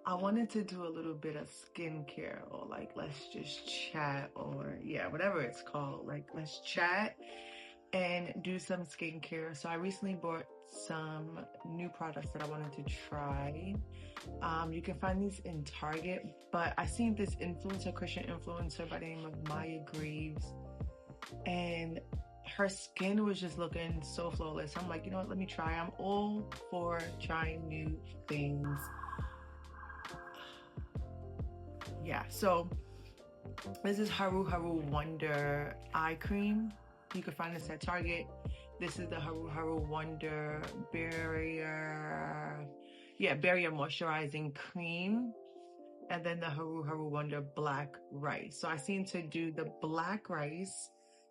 I wanted to do a little bit of skincare, or like let's just chat, or yeah, whatever it's called. Like let's chat and do some skincare. So I recently bought some new products that I wanted to try. You can find these in Target, but I seen this influencer, Christian influencer by the name of Maya Greaves, and her skin was just looking so flawless. I'm like, you know what, let me try. I'm all for trying new things. Yeah, so this is Haru Haru Wonder Eye Cream. You can find this at Target. This is the Haru Haru Wonder Barrier Moisturizing Cream. And then the Haru Haru Wonder Black Rice. So I seen to do the black rice,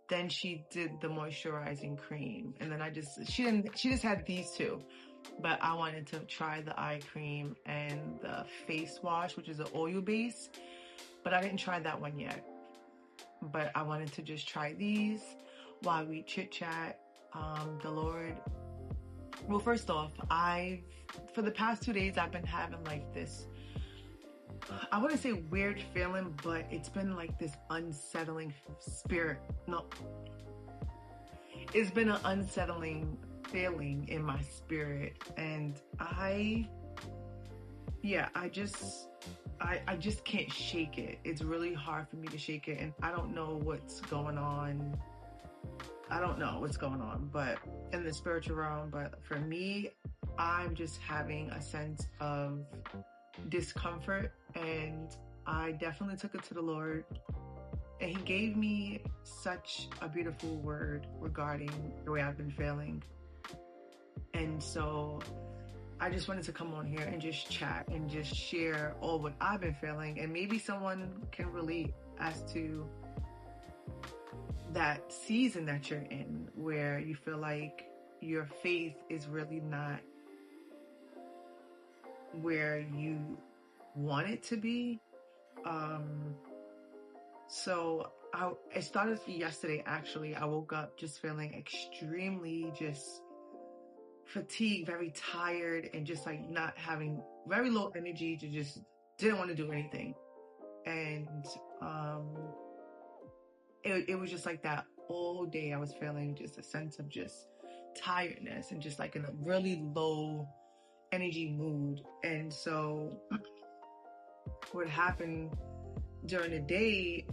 then she did the moisturizing cream. And then she just had these two. But I wanted to try the eye cream and the face wash, which is an oil base. But I didn't try that one yet. But I wanted to just try these while we chit chat. The Lord. Well, first off, for the past 2 days, I've been having like this, I wouldn't say weird feeling, but it's been like this unsettling spirit. No, it's been an unsettling feeling in my spirit. And I just can't shake it. It's really hard for me to shake it, and I don't know what's going on. But in the spiritual realm, but for me, I'm just having a sense of discomfort, and I definitely took it to the Lord, and He gave me such a beautiful word regarding the way I've been feeling. And so I just wanted to come on here and just chat and just share all what I've been feeling, and maybe someone can relate as to that season that you're in where you feel like your faith is really not where you want it to be. So it started yesterday, actually. I woke up just feeling extremely just fatigued, very tired, and just like not having very low energy, to just didn't want to do anything. And it was just like that all day. I was feeling just a sense of just tiredness and just like in a really low energy mood. And so what happened during the day,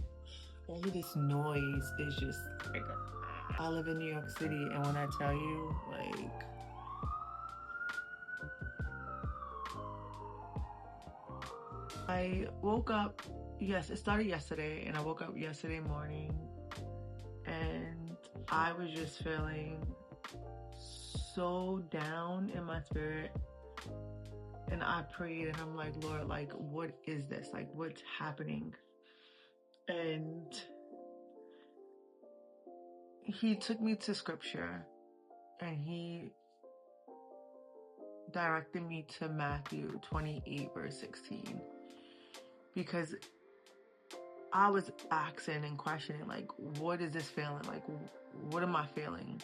all of this noise is just like, I live in New York City, and when I tell you, like, I woke up, yes, it started yesterday, and I woke up yesterday morning, and I was just feeling so down in my spirit. And I prayed, and I'm like, Lord, like, what is this? Like, what's happening? And He took me to scripture, and He directed me to Matthew 28, verse 16. Because I was asking and questioning, like, what is this feeling? Like, what am I feeling?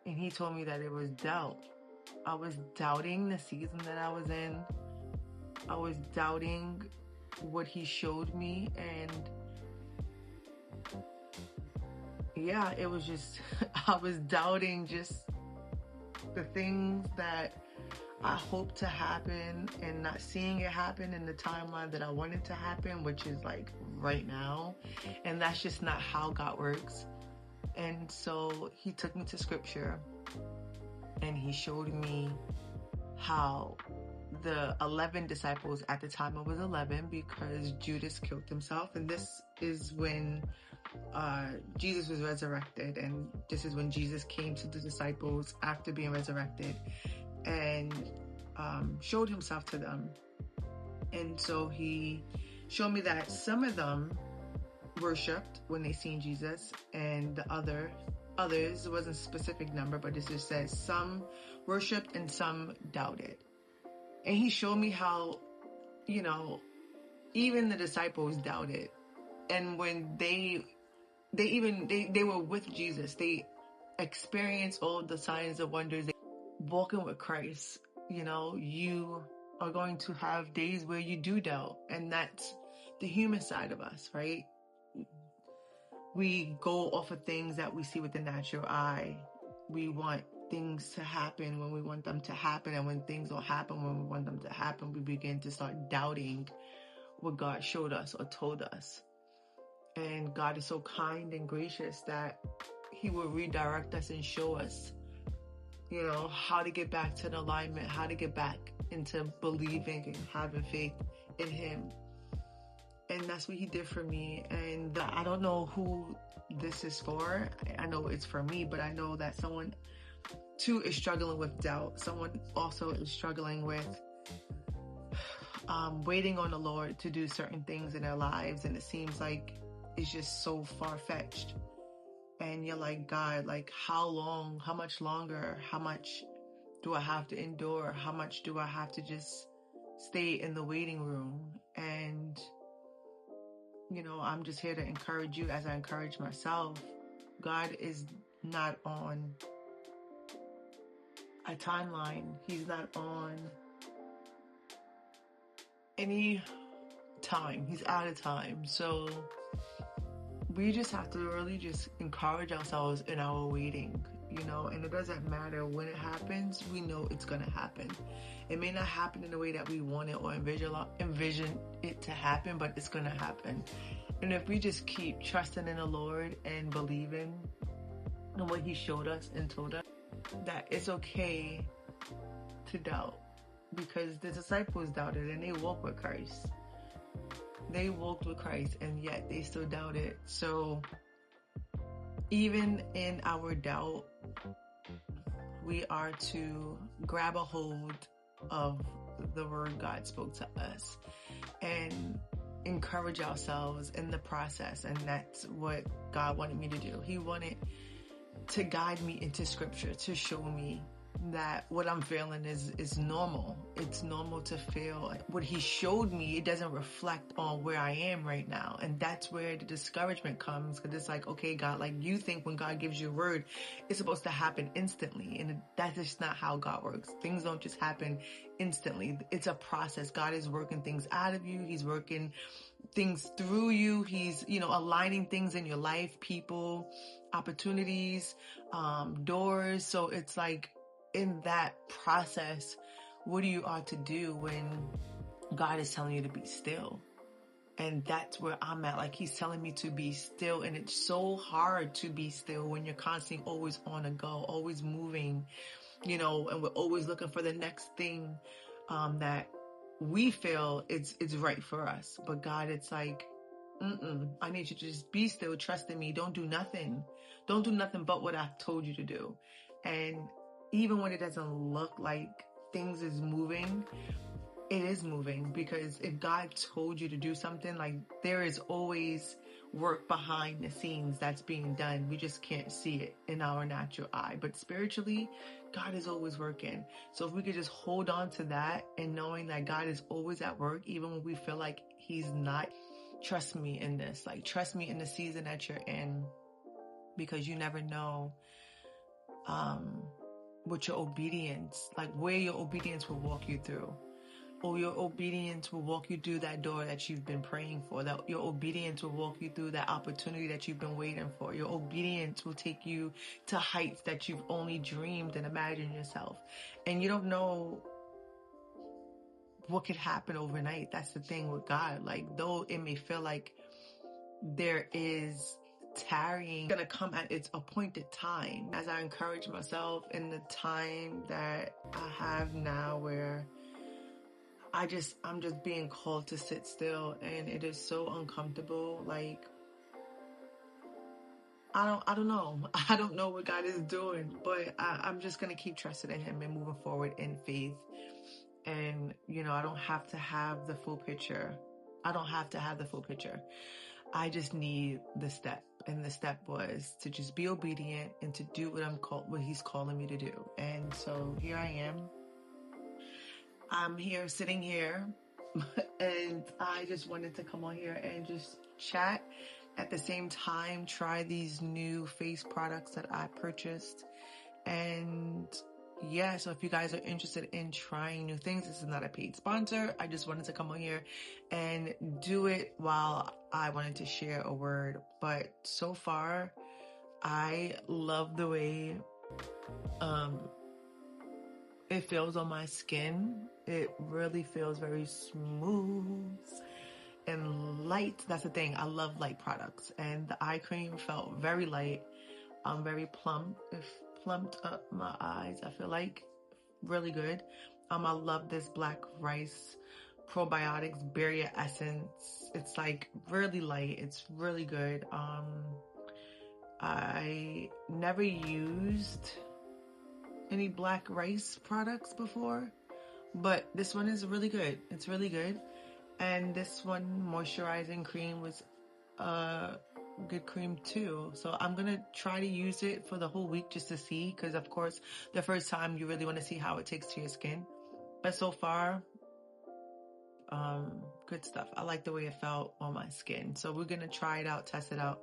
And He told me that it was doubt. I was doubting the season that I was in. I was doubting what He showed me. And yeah, it was just, I was doubting just the things that I hoped to happen and not seeing it happen in the timeline that I wanted to happen, which is like right now. And that's just not how God works. And so He took me to scripture, and He showed me how the 11 disciples, at the time it was 11 because Judas killed himself. And this is when Jesus was resurrected. And this is when Jesus came to the disciples after being resurrected and showed Himself to them. And so He showed me that some of them worshipped when they seen Jesus, and the others, it wasn't a specific number, but it just says some worshipped and some doubted. And He showed me how, even the disciples doubted. And when they were with Jesus, they experienced all the signs and wonders. Walking with Christ, you are going to have days where you do doubt, and that's the human side of us, right? We go off of things that we see with the natural eye. We want things to happen when we want them to happen, and when things don't happen when we want them to happen, we begin to start doubting what God showed us or told us. And God is so kind and gracious that He will redirect us and show us, how to get back to the alignment, how to get back into believing and having faith in Him. And that's what He did for me. And I don't know who this is for. I know it's for me, but I know that someone too is struggling with doubt. Someone also is struggling with waiting on the Lord to do certain things in their lives. And it seems like it's just so far-fetched. And you're like, God, like, how long, how much longer, how much do I have to endure? How much do I have to just stay in the waiting room? And, I'm just here to encourage you as I encourage myself. God is not on a timeline. He's not on any time. He's out of time. So we just have to really just encourage ourselves in our waiting, and it doesn't matter when it happens. We know it's going to happen. It may not happen in the way that we want it or envision it to happen, but it's going to happen. And if we just keep trusting in the Lord and believing in what He showed us and told us, that it's okay to doubt, because the disciples doubted and they walked with Christ. They walked with Christ, and yet they still doubted. So even in our doubt, we are to grab a hold of the word God spoke to us and encourage ourselves in the process. And that's what God wanted me to do. He wanted to guide me into scripture, to show me that what I'm feeling is normal. It's normal to feel. What He showed me, it doesn't reflect on where I am right now. And that's where the discouragement comes, because it's like, okay, God, like, you think when God gives you a word, it's supposed to happen instantly. And that's just not how God works. Things don't just happen instantly. It's a process. God is working things out of you. He's working things through you. He's, aligning things in your life, people, opportunities, doors. So it's like, in that process, what do you ought to do when God is telling you to be still? And that's where I'm at. Like, He's telling me to be still. And it's so hard to be still when you're constantly always on a go, always moving, and we're always looking for the next thing that we feel it's right for us. But God, it's like, I need you to just be still, trust in me. Don't do nothing. Don't do nothing but what I've told you to do. And even when it doesn't look like things is moving, it is moving, because if God told you to do something, like, there is always work behind the scenes that's being done. We just can't see it in our natural eye, but spiritually, God is always working. So if we could just hold on to that and knowing that God is always at work, even when we feel like He's not, trust me in this, like, trust me in the season that you're in, because you never know, what your obedience, like, where your obedience will walk you through. Or your obedience will walk you through that door that you've been praying for. That your obedience will walk you through that opportunity that you've been waiting for. Your obedience will take you to heights that you've only dreamed and imagined yourself. And you don't know what could happen overnight. That's the thing with God. Like, though it may feel like there is tarrying, going to come at its appointed time. As I encourage myself in the time that I have now, where I'm just being called to sit still, and it is so uncomfortable. Like, I don't know. I don't know what God is doing, but I'm just going to keep trusting in Him and moving forward in faith. And, I don't have to have the full picture. I just need the step. And the step was to just be obedient and to do what He's calling me to do. And so here I am. I'm here, sitting here, and I just wanted to come on here and just chat. At the same time, try these new face products that I purchased, and yeah, so if you guys are interested in trying new things, this is not a paid sponsor. I just wanted to come on here and do it while I wanted to share a word. But so far, I love the way um it feels on my skin. It really feels very smooth and light. That's the thing. I love light products, and the eye cream felt very light, very plump. It plumped up my eyes. I feel like really good. I love this black rice probiotics barrier essence. It's like really light. It's really good. I never used any black rice products before, but this one is really good. It's really good. And this one moisturizing cream was a good cream too. So I'm gonna try to use it for the whole week just to see, because of course the first time you really want to see how it takes to your skin. But so far, good stuff. I like the way it felt on my skin. So we're gonna try it out, test it out.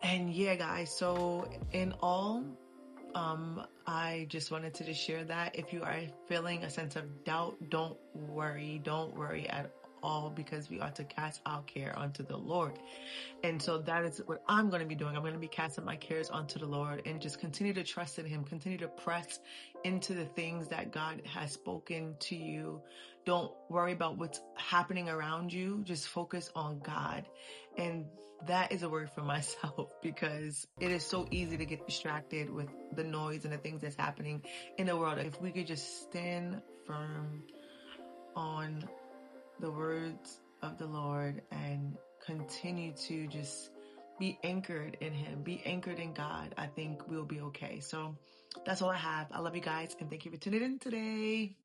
And yeah, guys, so in all, I just wanted to just share that. If you are feeling a sense of doubt, don't worry. Don't worry at all, because we ought to cast our care unto the Lord. And so that is what I'm going to be doing. I'm going to be casting my cares onto the Lord and just continue to trust in Him, continue to press into the things that God has spoken to you. Don't worry about what's happening around you. Just focus on God. And that is a word for myself, because it is so easy to get distracted with the noise and the things that's happening in the world. If we could just stand firm on the words of the Lord and continue to just be anchored in Him, be anchored in God, I think we'll be okay. So that's all I have. I love you guys, and thank you for tuning in today.